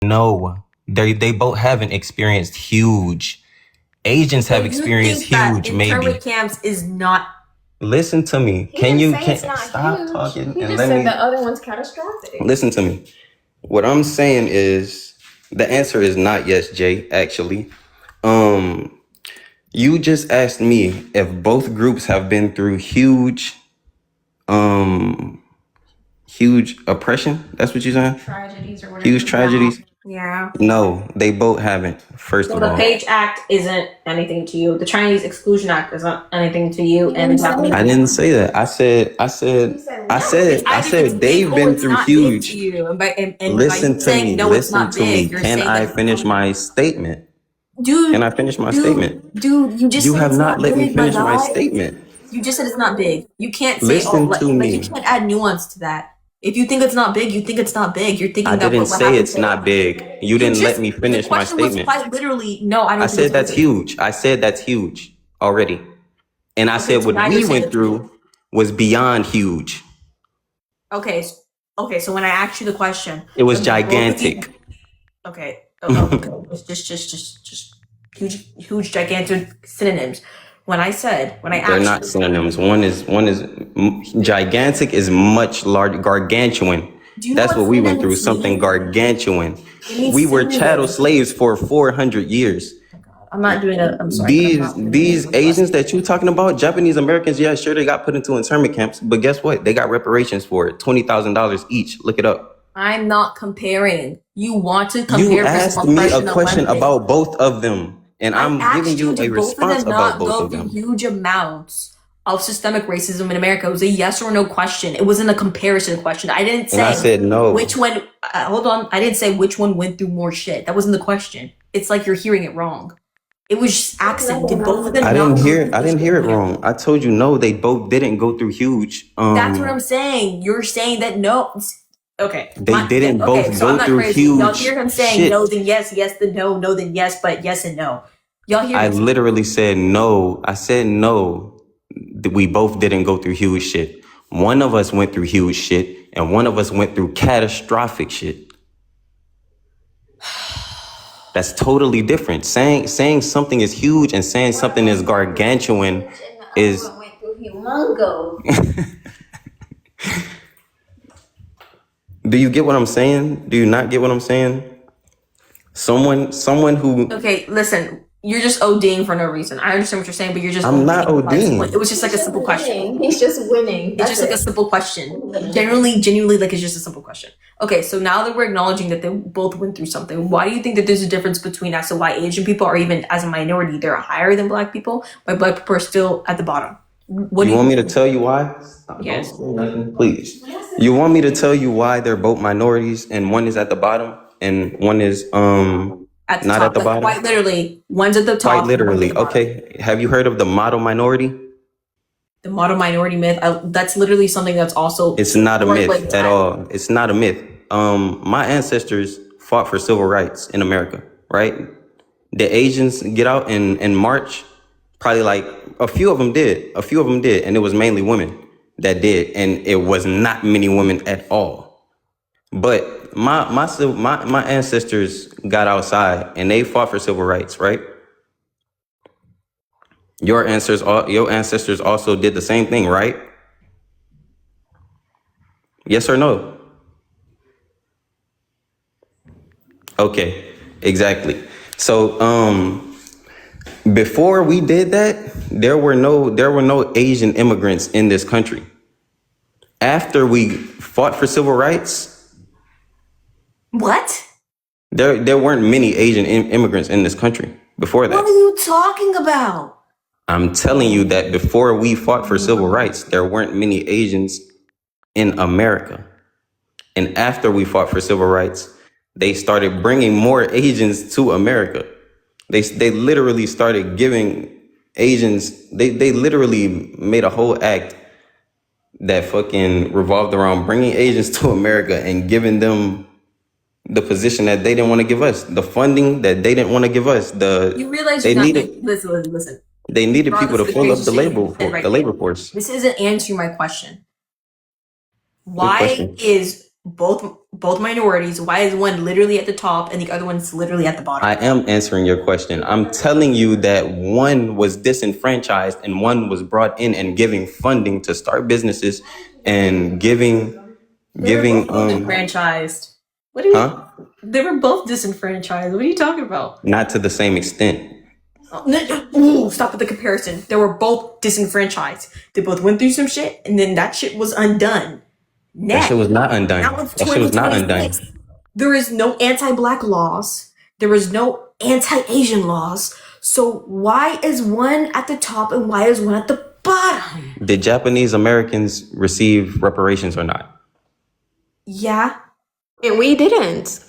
No, they both haven't experienced huge. Asians So have you experienced think that huge, internment maybe. camps is not? Listen to me. He Can didn't you say it's can not stop huge. talking He and just let said me the other one's catastrophic. listen to me. What I'm saying is the answer is not yes, Jay, actually. Um, you just asked me if both groups have been through um huge oppression. That's what you're saying? Tragedies or whatever. Huge tragedies. Yeah. No, they both haven't. First So of the all, Page Act isn't anything to you. The Chinese Exclusion Act isn't anything to you. And the Japanese. I didn't say that. I said It's either it's big they've or been it's through not big to huge. you. And by you Listen to saying me. no, it's Listen not to me. big, you're Can saying I that. finish my statement? Dude, Can I finish my statement? dude, you just You said have it's not not let me big, my finish my guy. statement. You just said it's not big. You can't say, oh, Listen to you me. can't add nuance to that. If you think it's not big, you think it's not big. You're thinking I that didn't what say happened it's not big. You didn't let me the finish my question was statement. quite literally, no, I I don't think said it's that's big. huge. I said that's huge already. And I Okay, said so what now we you're saying went it's through was beyond huge. okay. So when I asked you the question, It was when both of you, gigantic. okay, okay, just huge, gigantic synonyms. When I They're asked not you, synonyms. One is gigantic is much large, gargantuan. do you know That's what what we went through. synonyms Something mean? gargantuan. It means We were chattel synonym. slaves for 400 years. I'm not doing a. I'm sorry, but I'm These not doing these a Asians that you talking about, Japanese Americans, yeah, sure they got put into internment camps, but guess what? They got reparations for it, $20,000 each. Look it up. I'm not comparing. You want to You compare asked physical me a oppression to question one thing. about both of them, and I I'm giving asked you, you a did both of response them about not both go of through them. huge amounts of systemic racism in America? It was a yes or no question. It wasn't a comparison question. I didn't And I say said no. which one. Hold on. I didn't say which one went through more shit. That wasn't the question. It's like you're hearing it wrong. It was just accent. Did both of them I not didn't go hear through I didn't hear it wrong. I told you no, they both didn't go through huge. That's what I'm saying. You're saying that no. Okay. They didn't both So I'm go not through crazy. Y'all huge hear him saying shit. no, then yes, yes, then no, no, then yes, but yes and no. Y'all hear I him say literally said no. I said no. We both didn't go through huge shit. One of us went through huge shit, and one of us went through catastrophic shit. That's totally different. Saying something is huge and saying something is gargantuan is. Went through humongo. Do you get what I'm saying? Do you not get what I'm saying? Someone who. okay, listen, you're just ODing for no reason. I understand what you're saying, but you're just I'm not ODing. ODing. It was just like a simple question. He's just winning. It's just like a simple question. Genuinely, like it's just a simple question. Okay, so now that we're acknowledging that they both went through something, why do you think that there's a difference between as to why Asian people are even as a minority, they're higher than Black people, but Black people are still at the bottom? What do You want me to tell you why? Yes. Don't say nothing, please. You want me to tell you why they're both minorities and one is at the bottom and one is at the not top, at the like, bottom? quite literally, one's at the top. Quite literally. Okay. Have you heard of the model minority? The model minority myth. That's literally something that's also. It's not a myth at all. It's not a myth. My ancestors fought for civil rights in America, right? The Asians get out in March. Probably like a few of them did. And it was mainly women that did, and it was not many women at all. But my ancestors got outside and they fought for civil rights, right? Your ancestors also did the same thing, right? Yes or no? Okay, exactly. So before we did that, there were no Asian immigrants in this country. After we fought for civil rights, What? there weren't many Asian immigrants in this country before that. What are you talking about? I'm telling you that before we fought for civil rights, there weren't many Asians in America. And after we fought for civil rights, they started bringing more Asians to America. They literally started giving Asians, they literally made a whole act that fucking revolved around bringing Asians to America and giving them the position that they didn't want to give us, the funding that they didn't want to give us. You realize They you're not needed listen. they needed people to fill up the labor force. This isn't answering my question. Good Why question. is both minorities? Why is one literally at the top and the other one's literally at the bottom? I am answering your question. I'm telling you that one was disenfranchised and one was brought in and giving funding to start businesses and giving Disenfranchised. What do you? huh? They were both disenfranchised. What are you talking about? Not to the same extent. Ooh, stop with the comparison. They were both disenfranchised. They both went through some shit, and then that shit was undone. That shit was not undone. Now it's That shit was not undone. 2026. There is no anti-black laws. There is no anti-Asian laws. So why is one at the top and why is one at the bottom? Did Japanese Americans receive reparations or not? Yeah. And we didn't.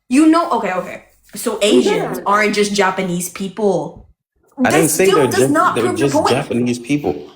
You know, okay. So Asians aren't just Japanese people. I didn't say still they're does just not they're prove the just point. Japanese people.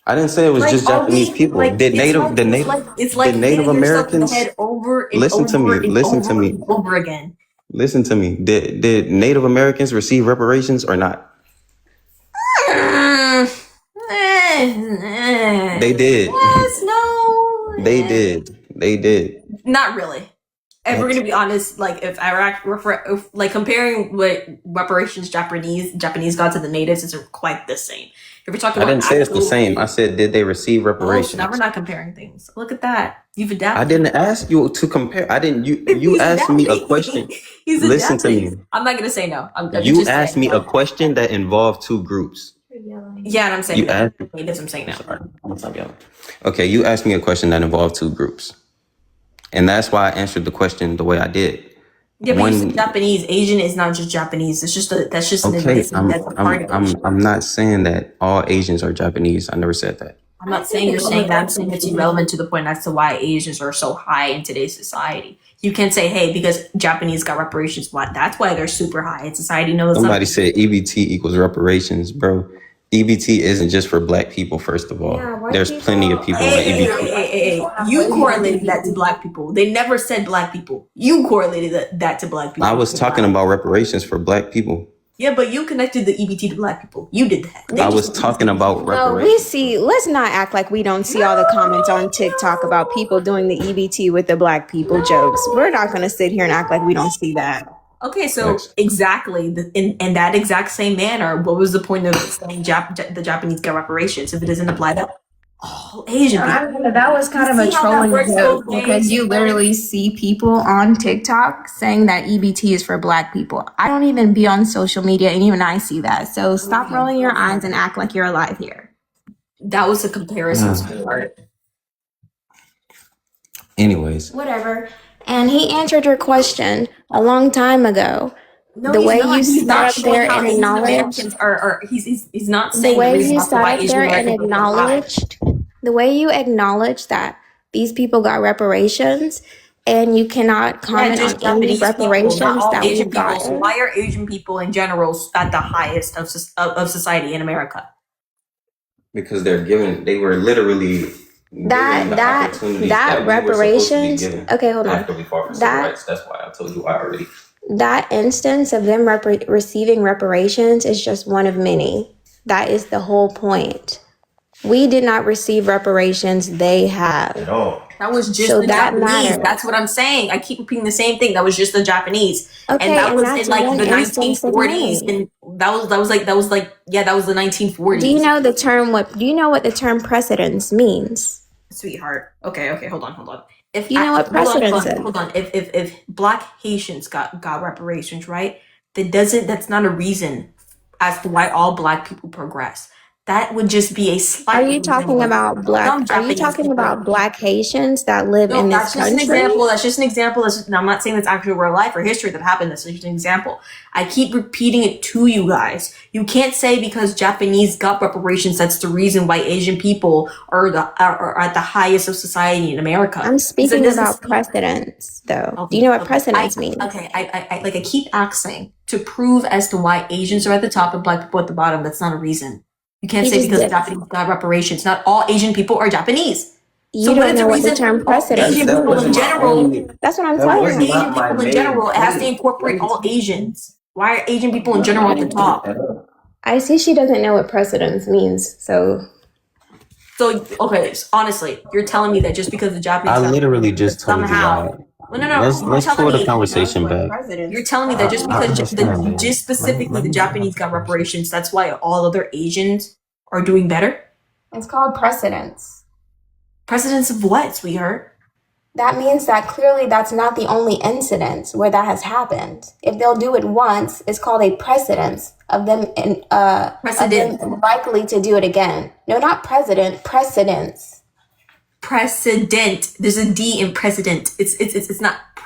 I didn't say it was Like, just are Japanese we- people. like, Did it's Native like- the it's Native like, it's like the Native hitting yourself in the Americans head over and listen to over me, and listen to over me. and over again. Listen to me. Did Native Americans receive reparations or not? They did. Yes, no. They did. They did. Not really. If we're gonna be honest, like if like comparing what reparations Japanese got to the natives is quite the same. If we're talking I about didn't say it's the actual- same. I said, did they receive Oh, so reparations? now we're not comparing things. Look at that. You've adapted. I didn't ask you to compare. I didn't. You He's asked me a adapting. question. He's Listen to adapting. me. I'm not gonna say no. I'm You just asked saying me a no. question that involved two groups. Yeah, and I'm saying You no. asked. Natives, I'm saying no. Sorry, I'm gonna stop yelling. Okay, you asked me a question that involved two groups, and that's why I answered the question the way I did. Yeah, but One- you said Japanese. Asian is not just Japanese. It's just that's just an Okay, admission. That's a part of it. I'm not saying that all Asians are Japanese. I never said that. I'm not saying you're saying that. I'm saying it's irrelevant to the point as to why Asians are so high in today's society. You can't say, hey, because Japanese got reparations, that's why they're super high in society. No, it's Somebody not. said EBT equals reparations, bro. EBT isn't just for black people, first of all. Yeah, white There's people- plenty of people on Hey, EBT. you correlated that to black people. They never said black people. You correlated that to black people. I was talking about reparations for black people. Yeah, but you connected the EBT to black people. You did that. They I was just- talking about No, reparations. we see. Let's not act like we don't see all the comments on TikTok about people doing the EBT with the black people jokes. We're not going to sit here and act like we don't see that. Okay, so Next. exactly in that exact same manner, what was the point of saying the Japanese got reparations if it doesn't apply to all Asian people? That was kind of a See how that trolling works joke both ways? because you literally see people on TikTok saying that EBT is for black people. I don't even be on social media and even I see that. So stop rolling your eyes and act like you're alive here. That was a comparison. Part. Anyways, Whatever. And he answered your question a long time ago. No, The he's way not. you He's sat not up showing there how and Asian acknowledged- Americans are he's not The saying the way reason you as to why sat up Asian there and Americans are so high. the way you acknowledged that these people got reparations, and you cannot comment just on any Japanese people, reparations not all that Asian we've people. So gotten. why are Asian people in general at the highest of society in America? because they were literally given the opportunities that we were supposed to be reparations. given Okay, hold on. after we fought for civil That- rights. That's why I told you why already. That instance of them receiving reparations is just one of many. That is the whole point. We did not receive reparations; they have. At all. That was just So the that Japanese. matters. That's what I'm saying. I keep repeating the same thing. That was just the Japanese, Okay, and that and was that's in like one the instance of 1940s, many. and that was the 1940s. Do you know the term? Do you know what the term precedence means? Sweetheart. Okay, hold on. If You know what precedence is. Hold on. If black Haitians got reparations, right? That's not a reason as to why all black people progress. That would just be a slight. Are you talking about black? Some Are you Japanese talking people. about black Haitians that live No, in this that's just an country? example. That's just an example. I'm not saying that's actual real life or history that happened. That's just an example. I keep repeating it to you guys. You can't say because Japanese got reparations, that's the reason why Asian people are at the highest of society in America. I'm speaking So this about is- precedence, though. Okay, Do you know what okay. precedence means? Okay, I keep asking to prove as to why Asians are at the top and black people at the bottom. That's not a reason. You can't He say just because did. Japanese got reparations. Not all Asian people are Japanese. You So what don't is the know what the reason? term precedence Asian means. people in general. That's what I'm That telling wasn't you. my- Asian people in general, it has to incorporate all Asians. Why are Asian people in general at the top? I see she doesn't know what precedence means, so So okay, honestly, you're telling me that just because the Japanese I got literally just told you somehow, that. no, you're Let's telling pull the me, conversation back. you're telling me that just I because understand, babe. just specifically Let the me Japanese got reparations, that's why all other Asians are doing better. It's called precedence. Precedence of what, sweetheart? That means that clearly that's not the only incident where that has happened. If they'll do it once, it's called a precedence of them Precedent. of them likely to do it again. No, not president, precedence. Precedent. There's a D in precedent. It's not